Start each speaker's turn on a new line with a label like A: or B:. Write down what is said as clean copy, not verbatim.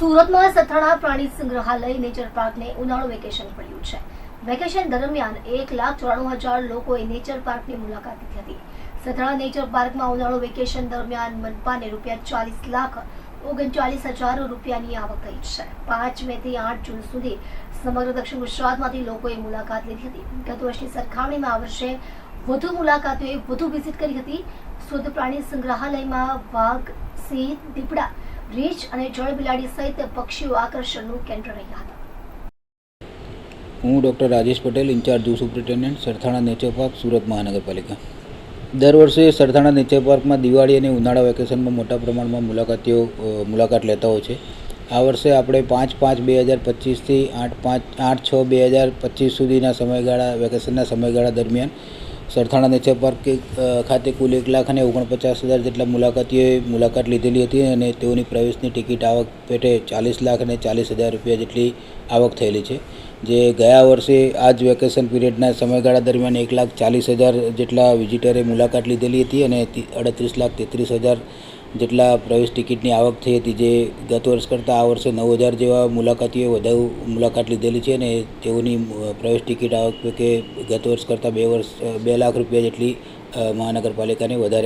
A: સુરતમાં સથાણા પ્રાણી સંગ્રહાલય નેચર પાર્કને ઉનાળુ વેકેશન પડ્યું છે. વેકેશન દરમિયાન 1,94,000 લોકોએ નેચર પાર્કની મુલાકાત લીધી હતી. સથાણા નેચર પાર્કમાં ઉનાળુ વેકેશન દરમિયાન મનપાને ₹40,39,000 આવક થઈ છે. 5 મે થી 8 જૂન સુધી સમગ્ર દક્ષિણ ગુજરાતમાંથી લોકોએ મુલાકાત લીધી હતી. ગત વર્ષની સરખામણીમાં આ વર્ષે વધુ મુલાકાતીઓએ વધુ વિઝિટ કરી હતી. સુરત પ્રાણી સંગ્રહાલયમાં વાઘ, સિંહ, દીપડા, રીંછ અને જળબિલાડી સહિત પક્ષીઓ આકર્ષણનું કેન્દ્ર રહ્યા હતા.
B: હું doctor Rajesh Patel, incharge zoo superintendent, Sarthana nature park, Surat Mahanagarpalika. દર વર્ષે સરથાણા નેચર પાર્કમાં દિવાળી અને ઉનાળા વેકેશનમાં મોટા પ્રમાણમાં મુલાકાતીઓ મુલાકાત લેતા હોય છે. આ વર્ષે આપણે 5/5/2025થી 8/6/2025 સુધીના સમયગાળા વેકેશનના સમયગાળા દરમિયાન સરથાણા નેચર પાર્ક ખાતે કુલ 1,49,000 જેટલા મુલાકાતીઓએ મુલાકાત લીધેલી હતી અને તેઓની પ્રવેશની ટિકિટ આવક પેટે ₹40,40,000 જેટલી આવક થયેલી છે. જે ગયા વર્ષે આ જ વેકેશન પીરિયડના સમયગાળા દરમિયાન 1,40,000 જેટલા વિઝિટરે મુલાકાત લીધેલી હતી અને 38,33,000 જેટલા પ્રવેશ ટિકિટની આવક થઈ હતી. જે ગત વર્ષ કરતાં આ વર્ષે 9,000 જેવા મુલાકાતીઓએ વધુ મુલાકાત લીધેલી છે અને તેઓની પ્રવેશ ટિકિટ આવક કે ગત વર્ષ કરતાં ₹2 લાખ જેટલી મહાનગરપાલિકાને વધારે